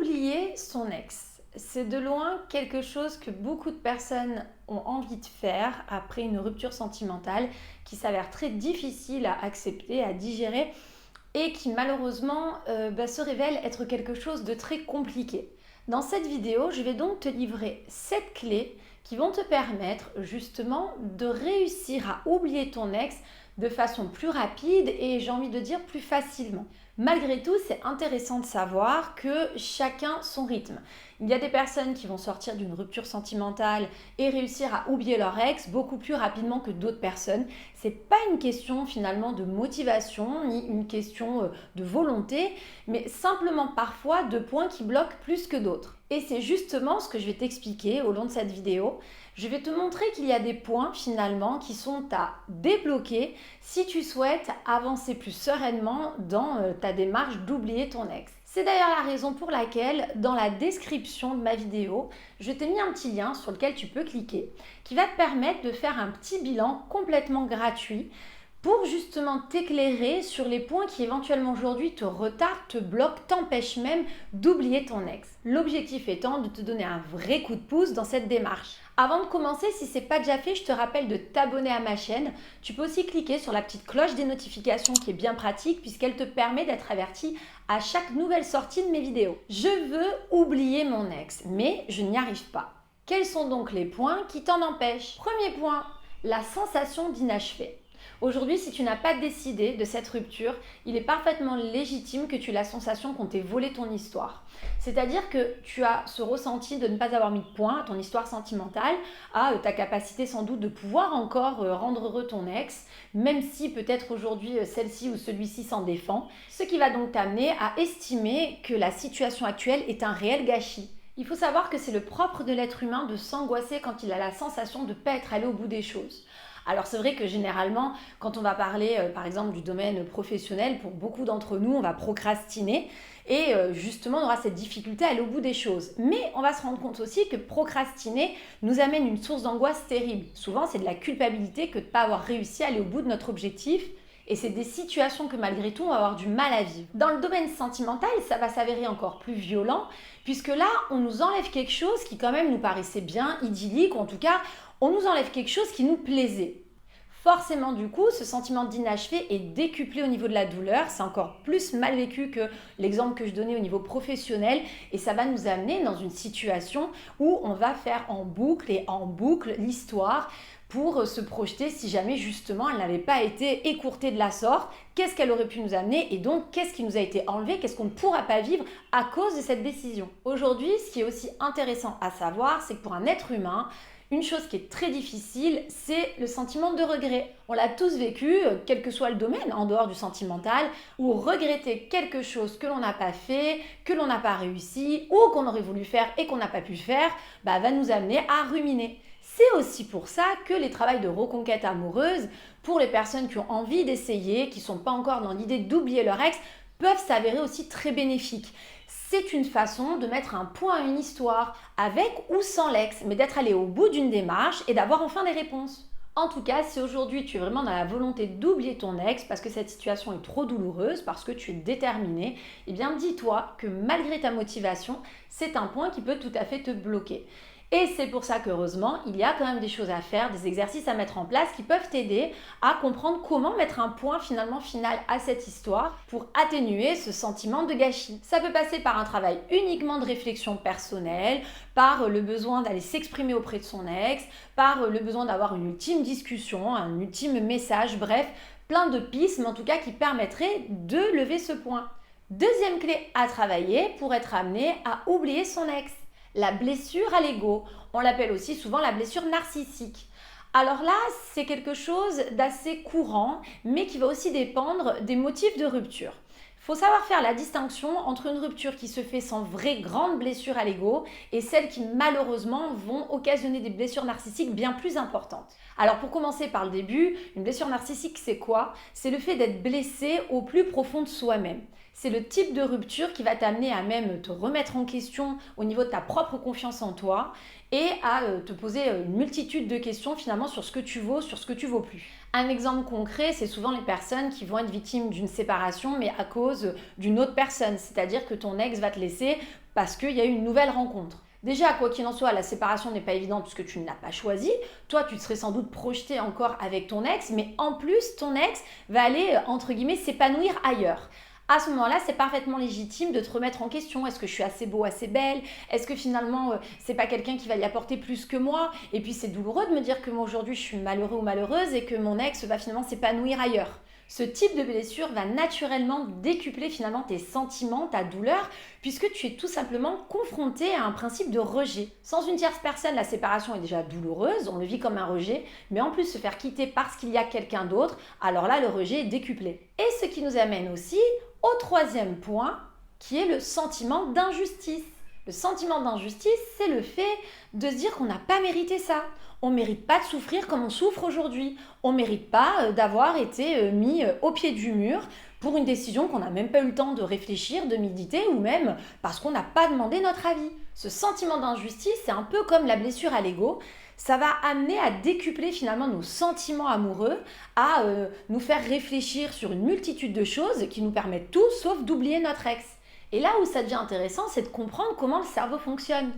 Oublier son ex, c'est de loin quelque chose que beaucoup de personnes ont envie de faire après une rupture sentimentale qui s'avère très difficile à accepter, à digérer et qui malheureusement se révèle être quelque chose de très compliqué. Dans cette vidéo, je vais donc te livrer 7 clés qui vont te permettre justement de réussir à oublier ton ex de façon plus rapide et j'ai envie de dire plus facilement. Malgré tout, c'est intéressant de savoir que chacun son rythme. Il y a des personnes qui vont sortir d'une rupture sentimentale et réussir à oublier leur ex beaucoup plus rapidement que d'autres personnes. C'est pas une question finalement de motivation ni une question de volonté, mais simplement parfois de points qui bloquent plus que d'autres. Et c'est justement ce que je vais t'expliquer au long de cette vidéo. Je vais te montrer qu'il y a des points finalement qui sont à débloquer si tu souhaites avancer plus sereinement dans ta démarche d'oublier ton ex. C'est d'ailleurs la raison pour laquelle dans la description de ma vidéo, je t'ai mis un petit lien sur lequel tu peux cliquer qui va te permettre de faire un petit bilan complètement gratuit pour justement t'éclairer sur les points qui éventuellement aujourd'hui te retardent, te bloquent, t'empêchent même d'oublier ton ex. L'objectif étant de te donner un vrai coup de pouce dans cette démarche. Avant de commencer, si ce n'est pas déjà fait, je te rappelle de t'abonner à ma chaîne. Tu peux aussi cliquer sur la petite cloche des notifications qui est bien pratique puisqu'elle te permet d'être averti à chaque nouvelle sortie de mes vidéos. Je veux oublier mon ex, mais je n'y arrive pas. Quels sont donc les points qui t'en empêchent? Premier point, la sensation d'inachevé. Aujourd'hui, si tu n'as pas décidé de cette rupture, il est parfaitement légitime que tu aies la sensation qu'on t'ait volé ton histoire. C'est-à-dire que tu as ce ressenti de ne pas avoir mis de point à ton histoire sentimentale, à ta capacité sans doute de pouvoir encore rendre heureux ton ex, même si peut-être aujourd'hui celle-ci ou celui-ci s'en défend. Ce qui va donc t'amener à estimer que la situation actuelle est un réel gâchis. Il faut savoir que c'est le propre de l'être humain de s'angoisser quand il a la sensation de ne pas être allé au bout des choses. Alors c'est vrai que généralement, quand on va parler par exemple du domaine professionnel, pour beaucoup d'entre nous, on va procrastiner et justement on aura cette difficulté à aller au bout des choses. Mais on va se rendre compte aussi que procrastiner nous amène une source d'angoisse terrible. Souvent c'est de la culpabilité que de ne pas avoir réussi à aller au bout de notre objectif. Et c'est des situations que malgré tout, on va avoir du mal à vivre. Dans le domaine sentimental, ça va s'avérer encore plus violent, puisque là, on nous enlève quelque chose qui quand même nous paraissait bien, idyllique, ou en tout cas, on nous enlève quelque chose qui nous plaisait. Forcément, du coup, ce sentiment d'inachevé est décuplé au niveau de la douleur. C'est encore plus mal vécu que l'exemple que je donnais au niveau professionnel. Et ça va nous amener dans une situation où on va faire en boucle et en boucle l'histoire pour se projeter si jamais justement elle n'avait pas été écourtée de la sorte, qu'est-ce qu'elle aurait pu nous amener et donc qu'est-ce qui nous a été enlevé, qu'est-ce qu'on ne pourra pas vivre à cause de cette décision. Aujourd'hui, ce qui est aussi intéressant à savoir, c'est que pour un être humain, une chose qui est très difficile, c'est le sentiment de regret. On l'a tous vécu, quel que soit le domaine, en dehors du sentimental, où regretter quelque chose que l'on n'a pas fait, que l'on n'a pas réussi, ou qu'on aurait voulu faire et qu'on n'a pas pu faire, va nous amener à ruminer. C'est aussi pour ça que les travails de reconquête amoureuse, pour les personnes qui ont envie d'essayer, qui ne sont pas encore dans l'idée d'oublier leur ex, peuvent s'avérer aussi très bénéfiques. C'est une façon de mettre un point à une histoire, avec ou sans l'ex, mais d'être allé au bout d'une démarche et d'avoir enfin des réponses. En tout cas, si aujourd'hui tu es vraiment dans la volonté d'oublier ton ex parce que cette situation est trop douloureuse, parce que tu es déterminé, eh bien dis-toi que malgré ta motivation, c'est un point qui peut tout à fait te bloquer. Et c'est pour ça qu'heureusement, il y a quand même des choses à faire, des exercices à mettre en place qui peuvent t'aider à comprendre comment mettre un point finalement final à cette histoire pour atténuer ce sentiment de gâchis. Ça peut passer par un travail uniquement de réflexion personnelle, par le besoin d'aller s'exprimer auprès de son ex, par le besoin d'avoir une ultime discussion, un ultime message, bref, plein de pistes, mais en tout cas qui permettraient de lever ce point. Deuxième clé à travailler pour être amené à oublier son ex. La blessure à l'ego, on l'appelle aussi souvent la blessure narcissique. Alors là, c'est quelque chose d'assez courant, mais qui va aussi dépendre des motifs de rupture. Il faut savoir faire la distinction entre une rupture qui se fait sans vraie grande blessure à l'ego et celles qui malheureusement vont occasionner des blessures narcissiques bien plus importantes. Alors pour commencer par le début, une blessure narcissique c'est quoi? C'est le fait d'être blessé au plus profond de soi-même. C'est le type de rupture qui va t'amener à même te remettre en question au niveau de ta propre confiance en toi et à te poser une multitude de questions finalement sur ce que tu vaux, sur ce que tu vaux plus. Un exemple concret, c'est souvent les personnes qui vont être victimes d'une séparation mais à cause d'une autre personne, c'est-à-dire que ton ex va te laisser parce qu'il y a eu une nouvelle rencontre. Déjà, quoi qu'il en soit, la séparation n'est pas évidente puisque tu ne l'as pas choisi. Toi, tu te serais sans doute projeté encore avec ton ex, mais en plus, ton ex va aller, entre guillemets, s'épanouir ailleurs. À ce moment-là, c'est parfaitement légitime de te remettre en question. Est-ce que je suis assez beau, assez belle? Est-ce que finalement, c'est pas quelqu'un qui va y apporter plus que moi? Et puis, c'est douloureux de me dire que moi, aujourd'hui, je suis malheureux ou malheureuse et que mon ex va finalement s'épanouir ailleurs. Ce type de blessure va naturellement décupler finalement tes sentiments, ta douleur, puisque tu es tout simplement confronté à un principe de rejet. Sans une tierce personne, la séparation est déjà douloureuse, on le vit comme un rejet, mais en plus se faire quitter parce qu'il y a quelqu'un d'autre, alors là le rejet est décuplé. Et ce qui nous amène aussi au troisième point, qui est le sentiment d'injustice. Le sentiment d'injustice, c'est le fait de se dire qu'on n'a pas mérité ça. On ne mérite pas de souffrir comme on souffre aujourd'hui. On ne mérite pas d'avoir été mis au pied du mur pour une décision qu'on n'a même pas eu le temps de réfléchir, de méditer ou même parce qu'on n'a pas demandé notre avis. Ce sentiment d'injustice, c'est un peu comme la blessure à l'ego. Ça va amener à décupler finalement nos sentiments amoureux, à nous faire réfléchir sur une multitude de choses qui nous permettent tout sauf d'oublier notre ex. Et là où ça devient intéressant, c'est de comprendre comment le cerveau fonctionne.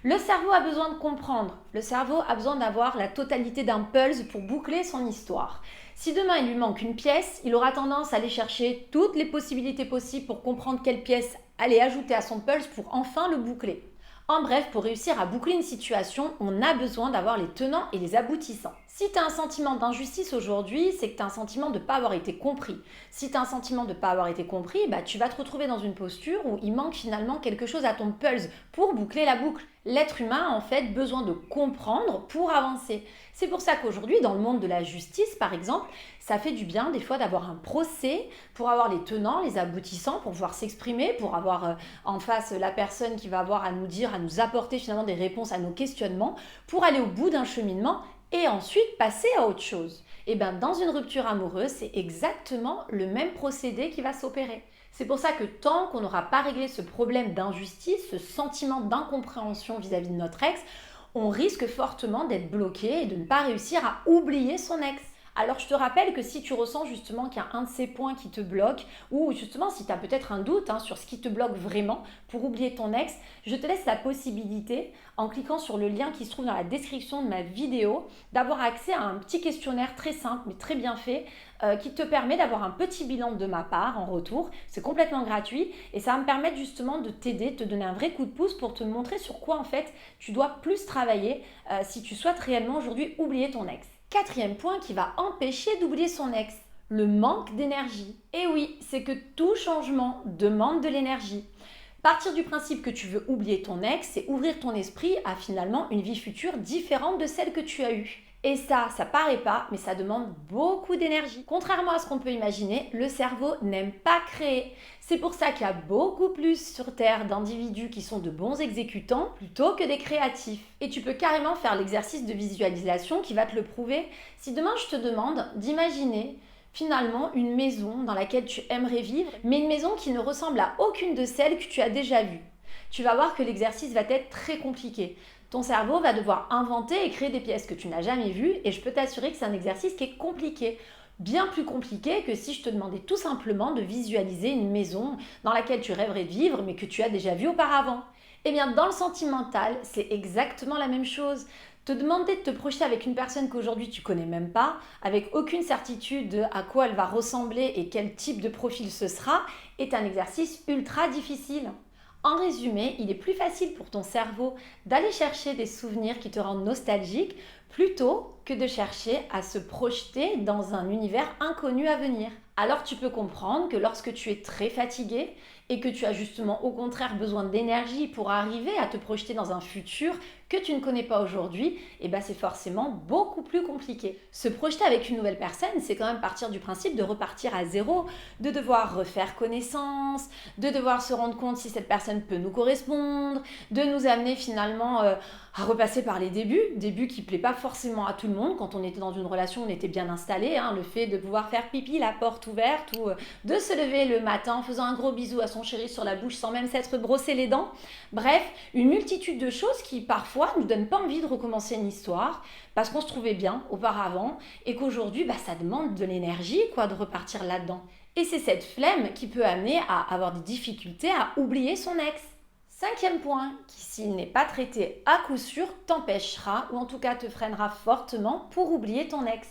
Le cerveau a besoin de comprendre. Le cerveau a besoin d'avoir la totalité d'un puzzle pour boucler son histoire. Si demain il lui manque une pièce, il aura tendance à aller chercher toutes les possibilités possibles pour comprendre quelle pièce aller ajouter à son puzzle pour enfin le boucler. En bref, pour réussir à boucler une situation, on a besoin d'avoir les tenants et les aboutissants. Si tu as un sentiment d'injustice aujourd'hui, c'est que tu as un sentiment de ne pas avoir été compris. Si tu as un sentiment de ne pas avoir été compris, tu vas te retrouver dans une posture où il manque finalement quelque chose à ton puzzle pour boucler la boucle. L'être humain a en fait besoin de comprendre pour avancer. C'est pour ça qu'aujourd'hui, dans le monde de la justice par exemple, ça fait du bien des fois d'avoir un procès pour avoir les tenants, les aboutissants, pour pouvoir s'exprimer, pour avoir en face la personne qui va avoir à nous dire, à nous apporter finalement des réponses à nos questionnements, pour aller au bout d'un cheminement et ensuite passer à autre chose. Et bien dans une rupture amoureuse, c'est exactement le même procédé qui va s'opérer. C'est pour ça que tant qu'on n'aura pas réglé ce problème d'injustice, ce sentiment d'incompréhension vis-à-vis de notre ex, on risque fortement d'être bloqué et de ne pas réussir à oublier son ex. Alors je te rappelle que si tu ressens justement qu'il y a un de ces points qui te bloque, ou justement si tu as peut-être un doute sur ce qui te bloque vraiment pour oublier ton ex, je te laisse la possibilité, en cliquant sur le lien qui se trouve dans la description de ma vidéo, d'avoir accès à un petit questionnaire très simple mais très bien fait, qui te permet d'avoir un petit bilan de ma part en retour. C'est complètement gratuit et ça va me permettre justement de t'aider, de te donner un vrai coup de pouce pour te montrer sur quoi en fait tu dois plus travailler si tu souhaites réellement aujourd'hui oublier ton ex. Quatrième point qui va empêcher d'oublier son ex, le manque d'énergie. Et oui, c'est que tout changement demande de l'énergie. Partir du principe que tu veux oublier ton ex, c'est ouvrir ton esprit à finalement une vie future différente de celle que tu as eue. Et ça paraît pas, mais ça demande beaucoup d'énergie. Contrairement à ce qu'on peut imaginer, le cerveau n'aime pas créer. C'est pour ça qu'il y a beaucoup plus sur Terre d'individus qui sont de bons exécutants plutôt que des créatifs. Et tu peux carrément faire l'exercice de visualisation qui va te le prouver. Si demain je te demande d'imaginer finalement une maison dans laquelle tu aimerais vivre, mais une maison qui ne ressemble à aucune de celles que tu as déjà vues, tu vas voir que l'exercice va être très compliqué. Ton cerveau va devoir inventer et créer des pièces que tu n'as jamais vues et je peux t'assurer que c'est un exercice qui est compliqué. Bien plus compliqué que si je te demandais tout simplement de visualiser une maison dans laquelle tu rêverais de vivre mais que tu as déjà vue auparavant. Eh bien dans le sentimental, c'est exactement la même chose. Te demander de te projeter avec une personne qu'aujourd'hui tu connais même pas, avec aucune certitude de à quoi elle va ressembler et quel type de profil ce sera, est un exercice ultra difficile. En résumé, il est plus facile pour ton cerveau d'aller chercher des souvenirs qui te rendent nostalgique plutôt que de chercher à se projeter dans un univers inconnu à venir. Alors tu peux comprendre que lorsque tu es très fatigué et que tu as justement au contraire besoin d'énergie pour arriver à te projeter dans un futur que tu ne connais pas aujourd'hui, et ben c'est forcément beaucoup plus compliqué. Se projeter avec une nouvelle personne, c'est quand même partir du principe de repartir à zéro, de devoir refaire connaissance, de devoir se rendre compte si cette personne peut nous correspondre, de nous amener finalement à repasser par les débuts qui ne plaît pas forcément à tout le monde. Quand on était dans une relation, on était bien installé, hein, le fait de pouvoir faire pipi la porte ouverte ou de se lever le matin en faisant un gros bisou à son chéri sur la bouche sans même s'être brossé les dents. Bref, une multitude de choses qui parfois nous donnent pas envie de recommencer une histoire parce qu'on se trouvait bien auparavant et qu'aujourd'hui ça demande de l'énergie de repartir là-dedans. Et c'est cette flemme qui peut amener à avoir des difficultés à oublier son ex. 5e point, qui s'il n'est pas traité à coup sûr t'empêchera ou en tout cas te freinera fortement pour oublier ton ex.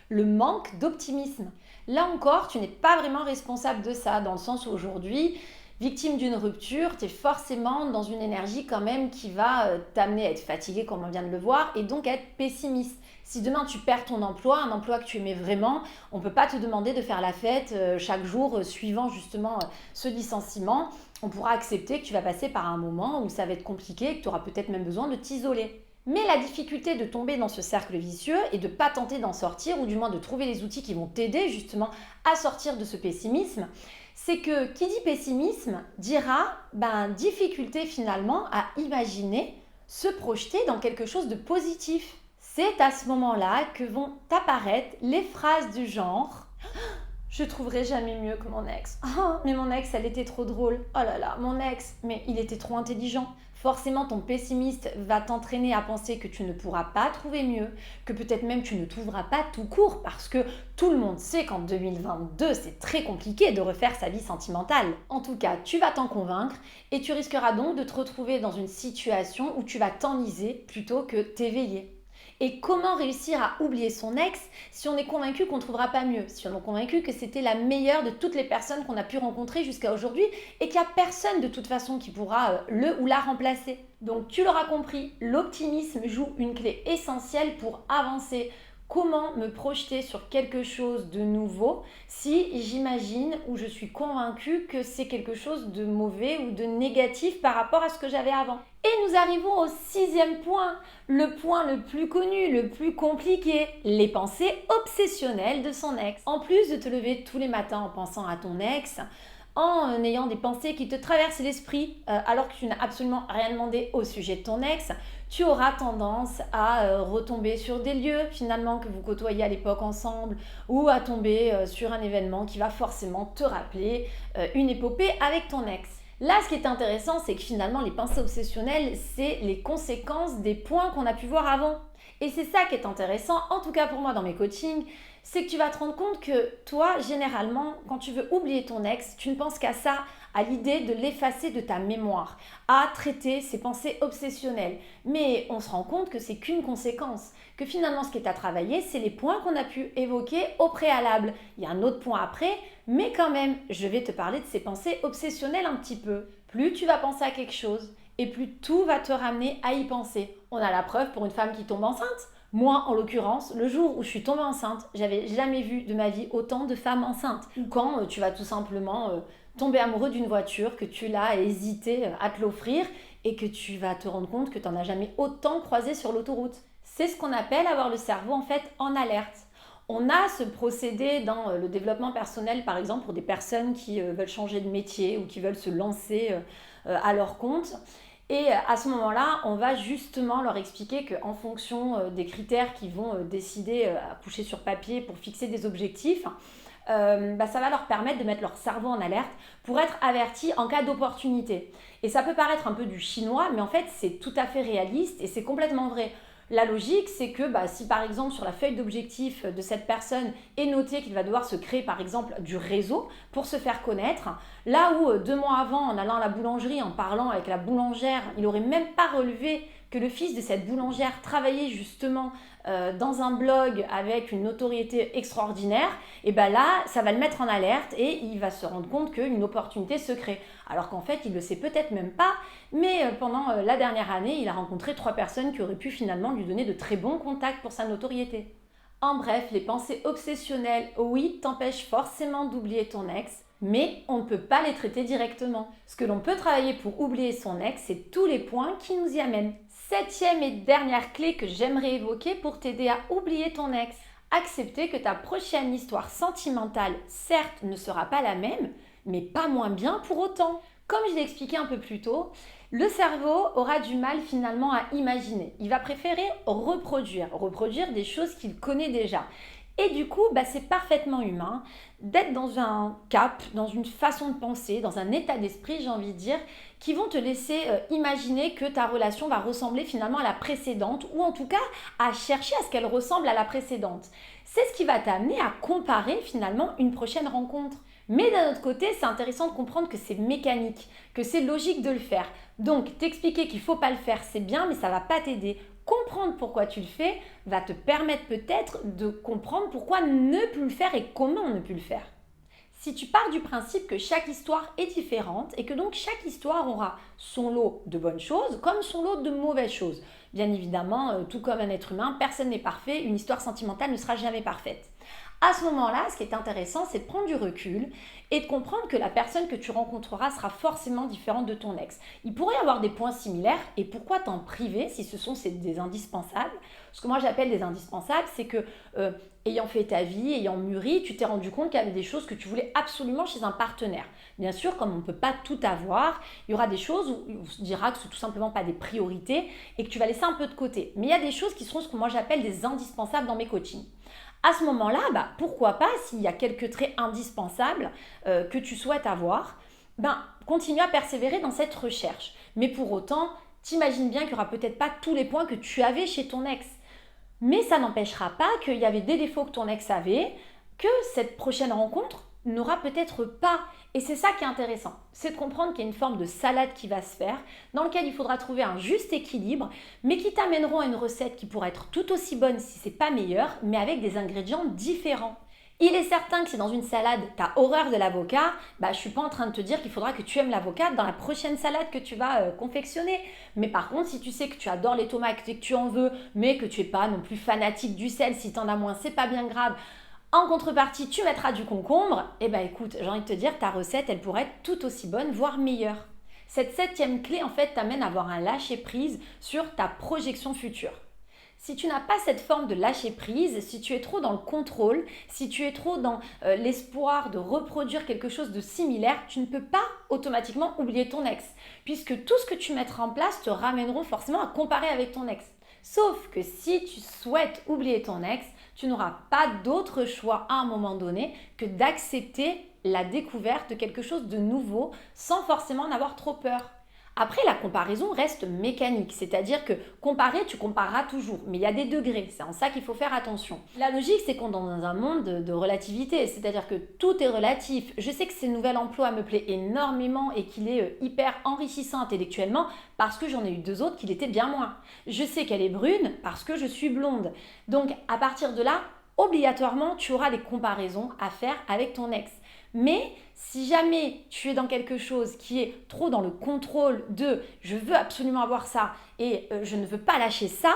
Le manque d'optimisme. Là encore, tu n'es pas vraiment responsable de ça dans le sens où aujourd'hui, victime d'une rupture, tu es forcément dans une énergie quand même qui va t'amener à être fatigué comme on vient de le voir et donc à être pessimiste. Si demain tu perds ton emploi, un emploi que tu aimais vraiment, on ne peut pas te demander de faire la fête chaque jour suivant justement ce licenciement. On pourra accepter que tu vas passer par un moment où ça va être compliqué et que tu auras peut-être même besoin de t'isoler. Mais la difficulté de tomber dans ce cercle vicieux et de ne pas tenter d'en sortir ou du moins de trouver les outils qui vont t'aider justement à sortir de ce pessimisme, c'est que qui dit pessimisme dira difficulté finalement à imaginer se projeter dans quelque chose de positif. C'est à ce moment-là que vont apparaître les phrases du genre « Je trouverai jamais mieux que mon ex. Oh, mais mon ex, elle était trop drôle. Oh là là, mon ex, mais il était trop intelligent. » Forcément, ton pessimiste va t'entraîner à penser que tu ne pourras pas trouver mieux, que peut-être même tu ne trouveras pas tout court parce que tout le monde sait qu'en 2022, c'est très compliqué de refaire sa vie sentimentale. En tout cas, tu vas t'en convaincre et tu risqueras donc de te retrouver dans une situation où tu vas t'enliser plutôt que t'éveiller. Et comment réussir à oublier son ex si on est convaincu qu'on ne trouvera pas mieux, si on est convaincu que c'était la meilleure de toutes les personnes qu'on a pu rencontrer jusqu'à aujourd'hui et qu'il n'y a personne de toute façon qui pourra le ou la remplacer. Donc tu l'auras compris, l'optimisme joue une clé essentielle pour avancer. Comment me projeter sur quelque chose de nouveau si j'imagine ou je suis convaincue que c'est quelque chose de mauvais ou de négatif par rapport à ce que j'avais avant. Et nous arrivons au 6e point, le point le plus connu, le plus compliqué, les pensées obsessionnelles de son ex. En plus de te lever tous les matins en pensant à ton ex, en ayant des pensées qui te traversent l'esprit alors que tu n'as absolument rien demandé au sujet de ton ex, tu auras tendance à retomber sur des lieux finalement que vous côtoyez à l'époque ensemble ou à tomber sur un événement qui va forcément te rappeler une épopée avec ton ex. Là, ce qui est intéressant, c'est que finalement, les pensées obsessionnelles, c'est les conséquences des points qu'on a pu voir avant. Et c'est ça qui est intéressant, en tout cas pour moi dans mes coachings, c'est que tu vas te rendre compte que toi, généralement, quand tu veux oublier ton ex, tu ne penses qu'à ça, à l'idée de l'effacer de ta mémoire, à traiter ces pensées obsessionnelles. Mais on se rend compte que c'est qu'une conséquence, que finalement ce qui est à travailler, c'est les points qu'on a pu évoquer au préalable. Il y a un autre point après, mais quand même, je vais te parler de ces pensées obsessionnelles un petit peu. Plus tu vas penser à quelque chose, et plus tout va te ramener à y penser. On a la preuve pour une femme qui tombe enceinte. Moi, en l'occurrence, le jour où je suis tombée enceinte, j'avais jamais vu de ma vie autant de femmes enceintes. Ou quand tu vas tout simplement tomber amoureux d'une voiture, que tu l'as hésité à te l'offrir et que tu vas te rendre compte que tu n'en as jamais autant croisé sur l'autoroute. C'est ce qu'on appelle avoir le cerveau en fait en alerte. On a ce procédé dans le développement personnel, par exemple, pour des personnes qui veulent changer de métier ou qui veulent se lancer à leur compte. Et à ce moment-là, on va justement leur expliquer qu'en fonction des critères qu'ils vont décider à coucher sur papier pour fixer des objectifs, ça va leur permettre de mettre leur cerveau en alerte pour être avertis en cas d'opportunité. Et ça peut paraître un peu du chinois, mais en fait, c'est tout à fait réaliste et c'est complètement vrai. La logique, c'est que si par exemple sur la feuille d'objectif de cette personne est noté qu'il va devoir se créer par exemple du réseau pour se faire connaître, là où 2 mois avant, en allant à la boulangerie, en parlant avec la boulangère, il n'aurait même pas relevé que le fils de cette boulangère travaillait justement dans un blog avec une notoriété extraordinaire, et là, ça va le mettre en alerte et il va se rendre compte qu'une opportunité se crée. Alors qu'en fait, il ne le sait peut-être même pas, mais pendant la dernière année, il a rencontré 3 personnes qui auraient pu finalement lui donner de très bons contacts pour sa notoriété. En bref, les pensées obsessionnelles, oui, t'empêchent forcément d'oublier ton ex, mais on ne peut pas les traiter directement. Ce que l'on peut travailler pour oublier son ex, c'est tous les points qui nous y amènent. Septième et dernière clé que j'aimerais évoquer pour t'aider à oublier ton ex. Accepter que ta prochaine histoire sentimentale, certes, ne sera pas la même, mais pas moins bien pour autant. Comme je l'ai expliqué un peu plus tôt, le cerveau aura du mal finalement à imaginer. Il va préférer reproduire des choses qu'il connaît déjà. Et du coup, c'est parfaitement humain d'être dans un cap, dans une façon de penser, dans un état d'esprit, j'ai envie de dire, qui vont te laisser imaginer que ta relation va ressembler finalement à la précédente, ou en tout cas à chercher à ce qu'elle ressemble à la précédente. C'est ce qui va t'amener à comparer finalement une prochaine rencontre. Mais d'un autre côté, c'est intéressant de comprendre que c'est mécanique, que c'est logique de le faire. Donc, t'expliquer qu'il ne faut pas le faire, c'est bien, mais ça ne va pas t'aider. Comprendre pourquoi tu le fais va te permettre peut-être de comprendre pourquoi ne plus le faire et comment ne plus le faire. Si tu pars du principe que chaque histoire est différente et que donc chaque histoire aura son lot de bonnes choses comme son lot de mauvaises choses. Bien évidemment, tout comme un être humain, personne n'est parfait, une histoire sentimentale ne sera jamais parfaite. À ce moment-là, ce qui est intéressant, c'est de prendre du recul et de comprendre que la personne que tu rencontreras sera forcément différente de ton ex. Il pourrait y avoir des points similaires et pourquoi t'en priver si ce sont des indispensables. Ce que moi j'appelle des indispensables, c'est que ayant fait ta vie, ayant mûri, tu t'es rendu compte qu'il y avait des choses que tu voulais absolument chez un partenaire. Bien sûr, comme on ne peut pas tout avoir, il y aura des choses où on se dira que ce sont tout simplement pas des priorités et que tu vas laisser un peu de côté. Mais il y a des choses qui seront ce que moi j'appelle des indispensables dans mes coachings. À ce moment-là, pourquoi pas, s'il y a quelques traits indispensables que tu souhaites avoir, continue à persévérer dans cette recherche. Mais pour autant, t'imagines bien qu'il n'y aura peut-être pas tous les points que tu avais chez ton ex. Mais ça n'empêchera pas qu'il y avait des défauts que ton ex avait, que cette prochaine rencontre n'aura peut-être pas. Et c'est ça qui est intéressant, c'est de comprendre qu'il y a une forme de salade qui va se faire, dans laquelle il faudra trouver un juste équilibre, mais qui t'amèneront à une recette qui pourra être tout aussi bonne si c'est pas meilleur, mais avec des ingrédients différents. Il est certain que si dans une salade, tu as horreur de l'avocat, je ne suis pas en train de te dire qu'il faudra que tu aimes l'avocat dans la prochaine salade que tu vas confectionner. Mais par contre, si tu sais que tu adores les tomates et que tu en veux, mais que tu n'es pas non plus fanatique du sel, si tu en as moins, c'est pas bien grave. En contrepartie, tu mettras du concombre. Écoute, j'ai envie de te dire, ta recette, elle pourrait être tout aussi bonne, voire meilleure. Cette septième clé, en fait, t'amène à avoir un lâcher-prise sur ta projection future. Si tu n'as pas cette forme de lâcher-prise, si tu es trop dans le contrôle, si tu es trop dans l'espoir de reproduire quelque chose de similaire, tu ne peux pas automatiquement oublier ton ex, puisque tout ce que tu mettras en place te ramèneront forcément à comparer avec ton ex. Sauf que si tu souhaites oublier ton ex, tu n'auras pas d'autre choix à un moment donné que d'accepter la découverte de quelque chose de nouveau sans forcément en avoir trop peur. Après, la comparaison reste mécanique, c'est-à-dire que comparer, tu compareras toujours, mais il y a des degrés, c'est en ça qu'il faut faire attention. La logique, c'est qu'on est dans un monde de relativité, c'est-à-dire que tout est relatif. Je sais que ce nouvel emploi me plaît énormément et qu'il est hyper enrichissant intellectuellement parce que j'en ai eu deux autres qui l'étaient bien moins. Je sais qu'elle est brune parce que je suis blonde. Donc, à partir de là, obligatoirement, tu auras des comparaisons à faire avec ton ex. Mais si jamais tu es dans quelque chose qui est trop dans le contrôle de « je veux absolument avoir ça et je ne veux pas lâcher ça »,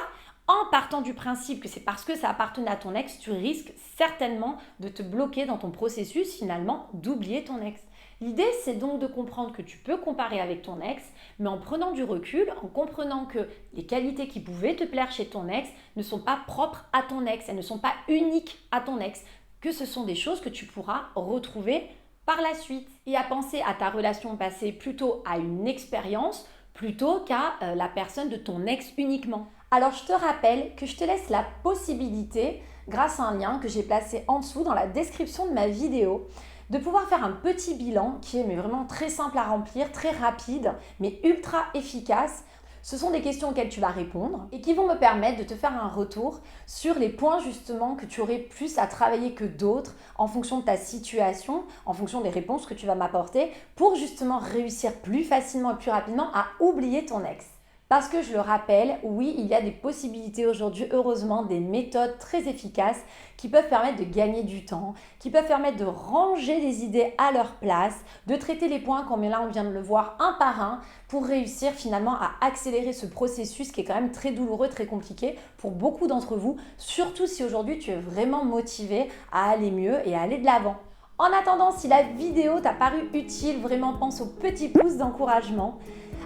en partant du principe que c'est parce que ça appartenait à ton ex, tu risques certainement de te bloquer dans ton processus finalement d'oublier ton ex. L'idée, c'est donc de comprendre que tu peux comparer avec ton ex, mais en prenant du recul, en comprenant que les qualités qui pouvaient te plaire chez ton ex ne sont pas propres à ton ex, elles ne sont pas uniques à ton ex, que ce sont des choses que tu pourras retrouver par la suite. Et à penser à ta relation passée plutôt à une expérience plutôt qu'à la personne de ton ex uniquement. Alors je te rappelle que je te laisse la possibilité, grâce à un lien que j'ai placé en dessous dans la description de ma vidéo, de pouvoir faire un petit bilan qui est vraiment très simple à remplir, très rapide, mais ultra efficace. Ce sont des questions auxquelles tu vas répondre et qui vont me permettre de te faire un retour sur les points justement que tu aurais plus à travailler que d'autres en fonction de ta situation, en fonction des réponses que tu vas m'apporter pour justement réussir plus facilement et plus rapidement à oublier ton ex. Parce que je le rappelle, oui, il y a des possibilités aujourd'hui, heureusement, des méthodes très efficaces qui peuvent permettre de gagner du temps, qui peuvent permettre de ranger les idées à leur place, de traiter les points comme là on vient de le voir un par un pour réussir finalement à accélérer ce processus qui est quand même très douloureux, très compliqué pour beaucoup d'entre vous, surtout si aujourd'hui tu es vraiment motivé à aller mieux et à aller de l'avant. En attendant, si la vidéo t'a paru utile, vraiment pense au petit pouce d'encouragement,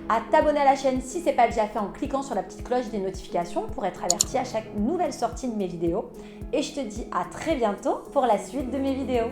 à t'abonner à la chaîne si ce n'est pas déjà fait en cliquant sur la petite cloche des notifications pour être averti à chaque nouvelle sortie de mes vidéos. Et je te dis à très bientôt pour la suite de mes vidéos.